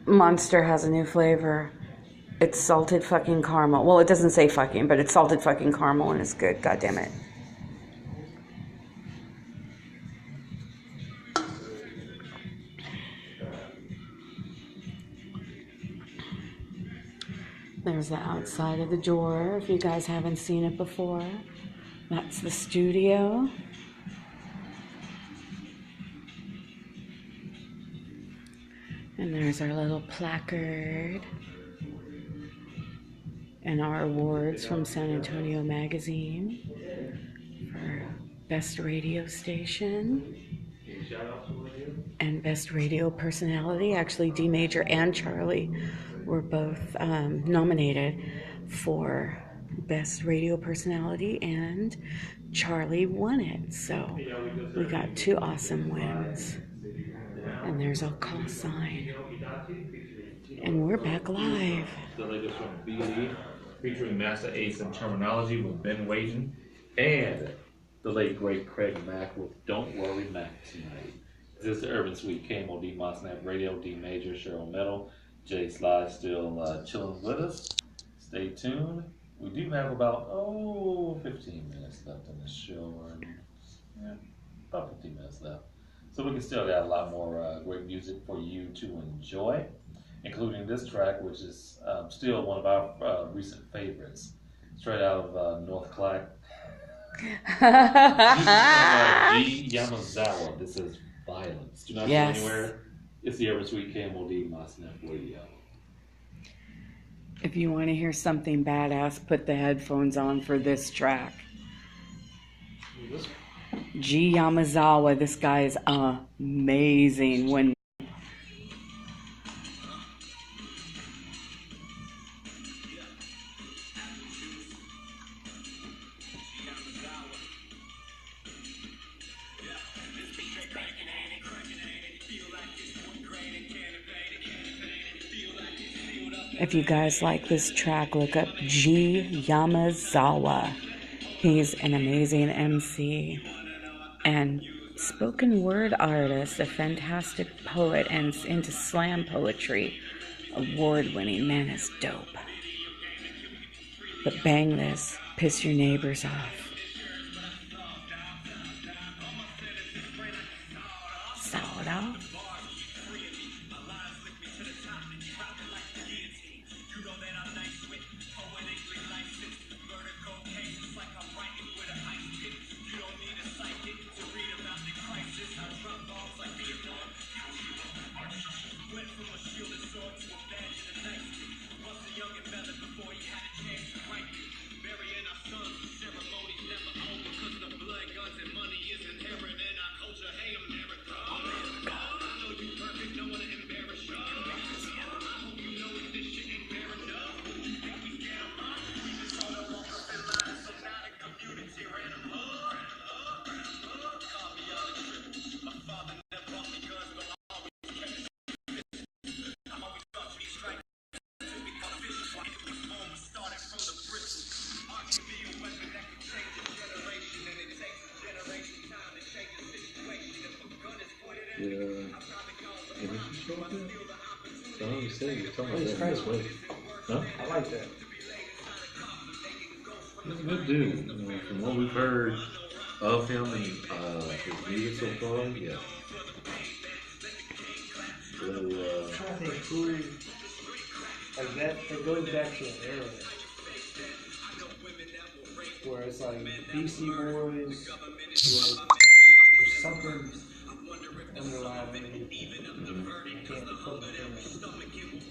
[SPEAKER 1] Monster has a new flavor. It's salted fucking caramel. Well, it doesn't say fucking, but it's salted fucking caramel and it's good. God damn it. There's the outside of the door, if you guys haven't seen it before. That's the studio. And there's our little placard. And our awards from San Antonio Magazine for Best Radio Station and Best Radio Personality. Actually, D Major and Charlie were both nominated for Best Radio Personality, and Charlie won it. So we got 2 awesome wins. And there's our call sign. And we're back live.
[SPEAKER 3] The latest from BD, featuring Master Ace in Terminology with Ben Wagen, and the late great Craig Mack with Don't Worry Mac tonight. This is the Urban Suite, KMOD, Mossnap Radio, D Major, Cheryl Metal, Jay Sly still chilling with us. Stay tuned. We do have about 15 minutes left in the show, and about 15 minutes left. So we can still got a lot more great music for you to enjoy, including this track, which is still one of our recent favorites, straight out of North Clark. G. Yamazawa. This is Violence. Do not go anywhere. It's the Urban Suite, KMOD, Mossnap Radio.
[SPEAKER 1] If you want to hear something badass, put the headphones on for this track. G. Yamazawa, this guy is amazing. When if you guys like this track, look up G. Yamazawa. He's an amazing MC and spoken word artist, a fantastic poet, and into slam poetry. Award-winning. Man is dope. But bang this, piss your neighbors off. Sound off.
[SPEAKER 3] energy show up there? I don't understand. You're talking
[SPEAKER 2] Oh, he's
[SPEAKER 3] about that
[SPEAKER 2] crazy.
[SPEAKER 3] way. Huh?
[SPEAKER 2] I like that.
[SPEAKER 3] He's a good dude. From what we've heard of him and his music so far, yeah. So,
[SPEAKER 2] I'm trying to think who, like that, it goes back to an era where it's like Beastie Boys with something underlying. I can't put my finger.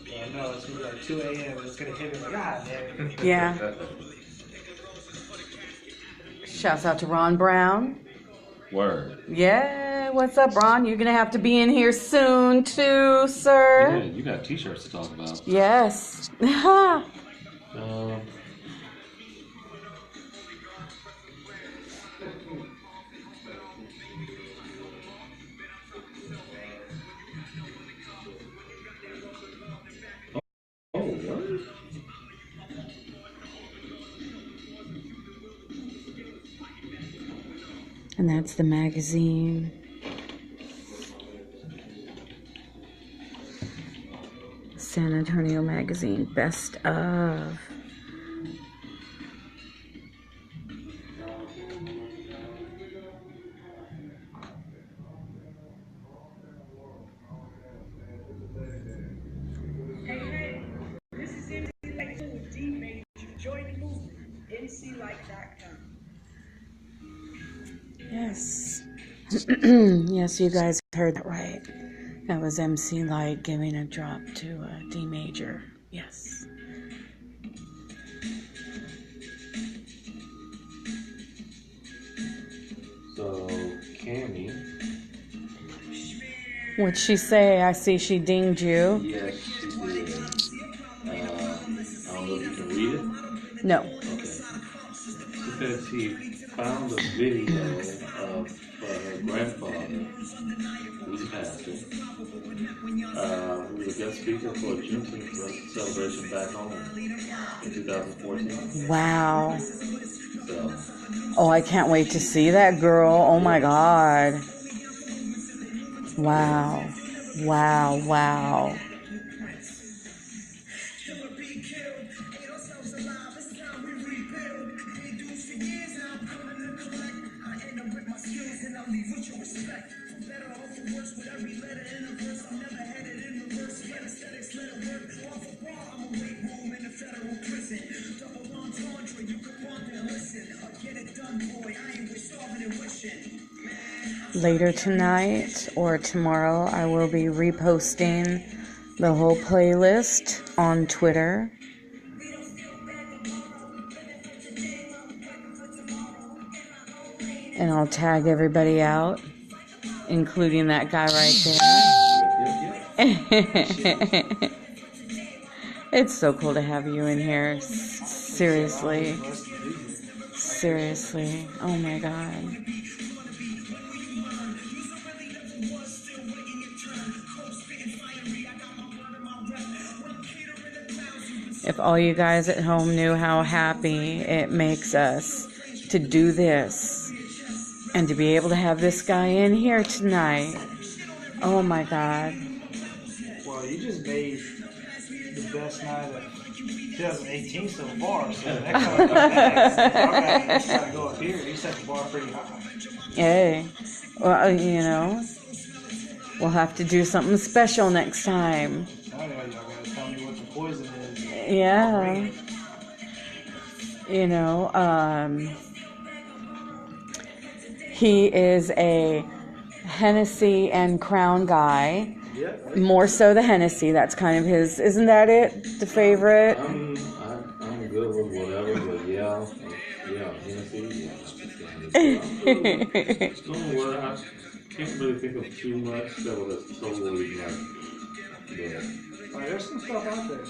[SPEAKER 2] But I know it's gonna be like 2 a.m. and it's gonna hit me like, God damn it.
[SPEAKER 1] Yeah. Shouts out to Ron Brown.
[SPEAKER 3] Word.
[SPEAKER 1] Yeah, what's up, Ron? You're gonna have to be in here soon too,
[SPEAKER 3] Yeah,
[SPEAKER 1] sir.
[SPEAKER 3] you got t-shirts to talk about.
[SPEAKER 1] Yes.
[SPEAKER 3] Oh, what?
[SPEAKER 1] And that's the magazine. San Antonio Magazine, best of.
[SPEAKER 5] This is MC Light with D Major. Join the movement. MCLight.com.
[SPEAKER 1] Yes. Yes, you guys heard that right. That was MC Light giving a drop to D major. Yes.
[SPEAKER 3] So, Cammy.
[SPEAKER 1] What'd she say? I see she dinged you.
[SPEAKER 3] Yes, she did. I don't know if you can read it.
[SPEAKER 1] No.
[SPEAKER 3] Okay. She said she found a video of her grandfather, who's a pastor, who was a guest speaker for a Juneteenth celebration back home in 2014.
[SPEAKER 1] Wow.
[SPEAKER 3] So,
[SPEAKER 1] Oh, I can't wait to see that girl. Oh my God. Wow. Wow. Wow. Later tonight or tomorrow, I will be reposting the whole playlist on Twitter. And I'll tag everybody out, including that guy right there. It's so cool to have you in here. Seriously. Seriously. Oh my God. If all you guys at home knew how happy it makes us to do this and to be able to have this guy in here tonight. Oh my God.
[SPEAKER 2] Well, you just made the best night of 2018 so far, so next time you gotta go up here. You set the bar pretty high.
[SPEAKER 1] Hey, well, you know, we'll have to do something special next time.
[SPEAKER 2] I know y'all gotta tell me what the poison is.
[SPEAKER 1] Yeah. You know, he is a Hennessy and Crown guy.
[SPEAKER 2] Yeah.
[SPEAKER 1] More so the Hennessy. That's kind of his. Isn't that it? The favorite.
[SPEAKER 3] I'm good with whatever, but yeah, Hennessy, Don't worry, I can't really think of too much that was totally like the.
[SPEAKER 2] There's some stuff out there.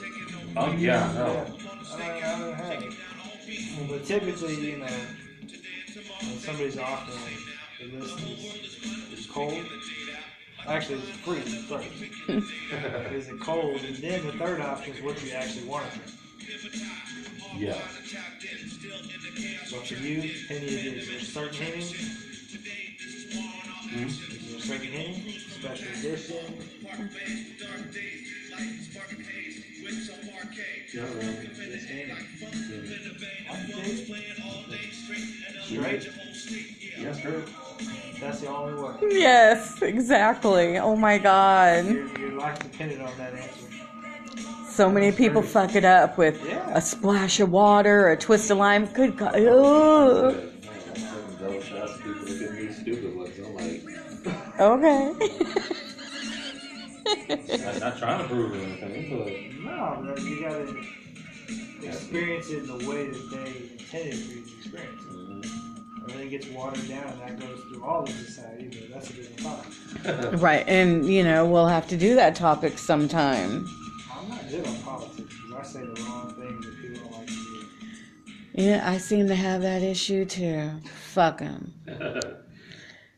[SPEAKER 3] Oh yeah, I know.
[SPEAKER 2] I haven't had it. But typically, you know, when somebody's offering the list is cold. Actually, it's free first. Is it cold? And then the third option is what you actually want to drink.
[SPEAKER 3] Yeah.
[SPEAKER 2] So for you, Henny, is there certain Henny? Is there Turkey Henny, special edition. Straight?
[SPEAKER 3] Yeah, sure.
[SPEAKER 2] That's the only way.
[SPEAKER 1] Yes, exactly. Oh my God.
[SPEAKER 2] Your life depended on that answer.
[SPEAKER 1] So many people fuck it up with
[SPEAKER 2] Yeah.
[SPEAKER 1] a splash of water, a twist of lime. Good God. Ugh.
[SPEAKER 3] Double shots, people look at me stupid ones. I'm like,
[SPEAKER 1] Okay.
[SPEAKER 3] I'm not trying to prove anything,
[SPEAKER 2] No, but you gotta experience it in the way that they intended for you to experience it. And then it gets watered down, and that goes through all of society, but that's a different topic.
[SPEAKER 1] Right, and we'll have to do that topic sometime.
[SPEAKER 2] I'm not good on politics because I say the wrong things that people don't like to hear.
[SPEAKER 1] Yeah, I seem to have that issue too. Fuck 'em.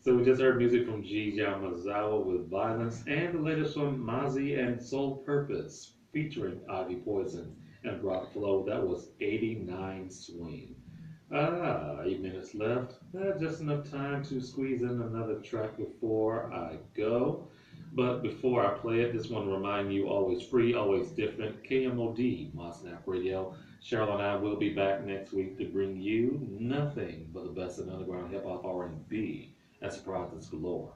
[SPEAKER 3] So we just heard music from G. Yamazawa with Violence, and the latest from Mozzie and Soul Purpose, featuring Ivy Poison and Rock Flow. That was 89 Swing. 8 minutes left. Just enough time to squeeze in another track before I go. But before I play it, just want to remind you, always free, always different. KMOD, Mosnap Radio. Cheryl and I will be back next week to bring you nothing but the best in underground hip-hop, R&B, and surprises galore.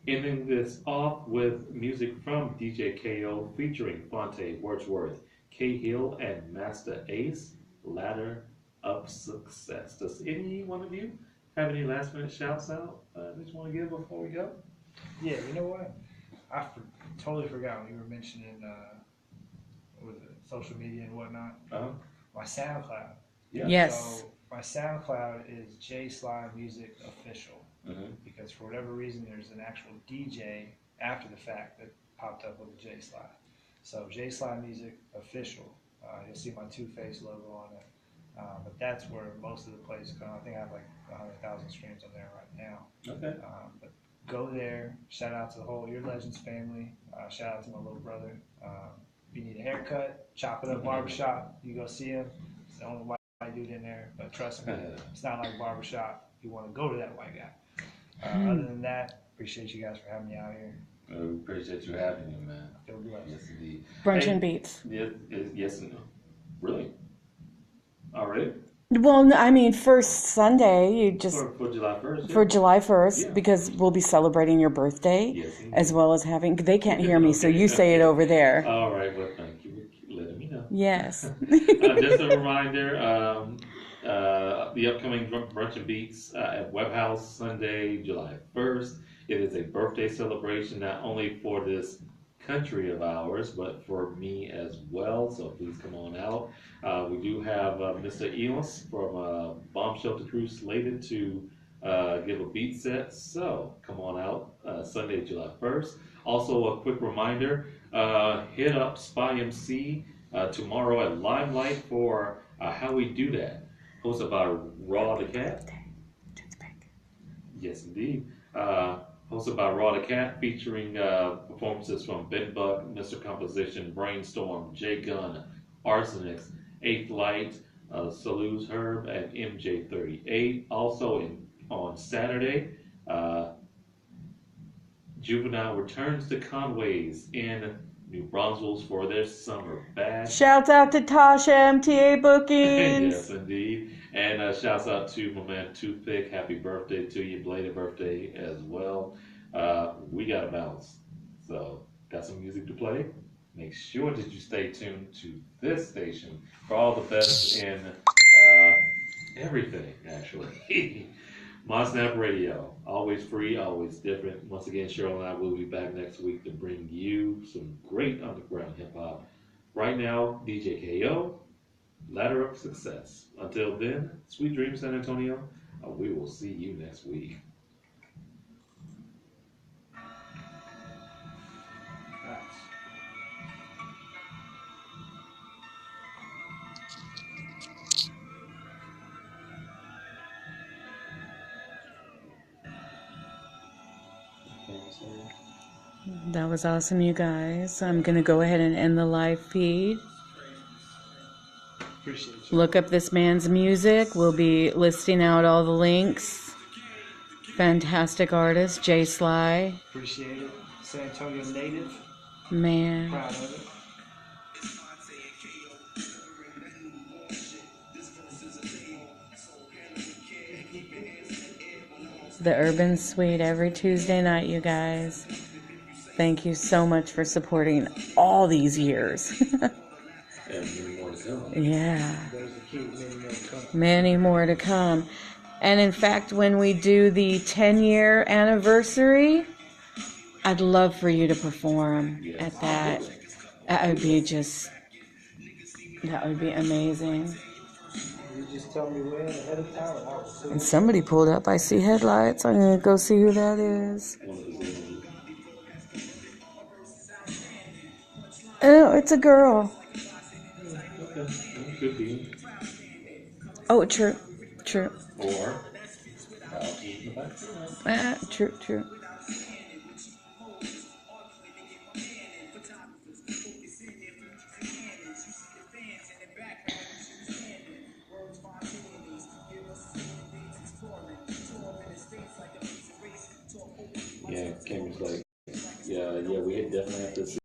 [SPEAKER 3] Ending this off with music from DJ KO featuring Fonte Wordsworth, K Hill, and Master Ace, Ladder of Success. Does any one of you have any last minute shouts out that you want to give before we go?
[SPEAKER 2] Yeah, you know what? I totally forgot when you were mentioning what was it, social media and whatnot. My SoundCloud.
[SPEAKER 3] Yeah.
[SPEAKER 1] Yes.
[SPEAKER 2] So my SoundCloud is J Sly Music Official. Because for whatever reason, there's an actual DJ after the fact that popped up with a J Sly. So J Sly Music Official. You'll see my Two-Face logo on it. But that's where most of the plays come. I think I have like 100,000 streams on there right now.
[SPEAKER 3] Okay.
[SPEAKER 2] But go there. Shout out to the whole Your Legends family. Shout out to my little brother. If you need a haircut, chop it up barbershop, you go see him. It's the only white dude in there. But trust me, it's not like barbershop. You want to go to that white guy. Other than that, appreciate you guys for having me out here.
[SPEAKER 3] We appreciate you having me, man.
[SPEAKER 2] Feel blessed.
[SPEAKER 3] Yes, indeed.
[SPEAKER 1] Brunch
[SPEAKER 3] Hey,
[SPEAKER 1] and Beats.
[SPEAKER 3] Yes and no. Really? Already?
[SPEAKER 1] Well, I mean, first Sunday, you just
[SPEAKER 3] For July 1st? Yeah.
[SPEAKER 1] for July 1st,
[SPEAKER 3] Yeah.
[SPEAKER 1] because we'll be celebrating your birthday,
[SPEAKER 3] Yes, indeed.
[SPEAKER 1] as well as having. They can't hear me, so you say it over there.
[SPEAKER 3] All right, well, thank you for letting me know.
[SPEAKER 1] Yes.
[SPEAKER 3] Just a reminder, the upcoming Brunch and Beats at Web House, Sunday, July 1st. It is a birthday celebration, not only for this country of ours, but for me as well, so please come on out. We do have Mr. Enos from Bomb Shelter Crew slated to give a beat set, so come on out Sunday, July 1st. Also, a quick reminder, hit up Spy MC tomorrow at Limelight for How We Do That, hosted by Raw the Cat. Yes, indeed. Hosted by Raw the Cat, featuring performances from Ben Buck, Mr. Composition, Brainstorm, J Gun, Arsenics, Eighth Light, Saluz Herb, and MJ38. Also on Saturday, Juvenile returns to Conway's in New Braunfels for their summer bash.
[SPEAKER 1] Shouts out to Tasha MTA Bookings.
[SPEAKER 3] Yes, indeed. And shouts out to my man Toothpick. Happy birthday to you. Belated birthday as well. We got to bounce. So, got some music to play. Make sure that you stay tuned to this station for all the best in everything, actually. Mosnap Radio. Always free, always different. Once again, Cheryl and I will be back next week to bring you some great underground hip-hop. Right now, DJ KO. Ladder of Success. Until then, sweet dreams, San Antonio. We will see you next week.
[SPEAKER 1] That was awesome, you guys. I'm going to go ahead and end the live feed.
[SPEAKER 2] Appreciate you.
[SPEAKER 1] Look up this man's music. We'll be listing out all the links Fantastic artist, Jay Sly.
[SPEAKER 2] Appreciate it. San Antonio native.
[SPEAKER 1] Man.
[SPEAKER 2] Proud of it.
[SPEAKER 1] The Urban Suite every Tuesday night, you guys. Thank you so much for supporting all these years.
[SPEAKER 3] And many more to come.
[SPEAKER 1] Yeah.
[SPEAKER 2] There's the key. Many more to come.
[SPEAKER 1] Many more to come. And in fact, when we do the 10-year anniversary, I'd love for you to perform at that. That would be amazing.
[SPEAKER 2] You just tell me when ahead of time and I'll see.
[SPEAKER 1] And somebody pulled up. I see headlights. I'm going to go see who that is.
[SPEAKER 3] One of his own.
[SPEAKER 1] Oh, it's a girl.
[SPEAKER 3] Okay, could be.
[SPEAKER 1] Oh, true. True.
[SPEAKER 3] Or out in the back.
[SPEAKER 1] True.
[SPEAKER 3] Yeah, Cameron's like, yeah, we definitely have to see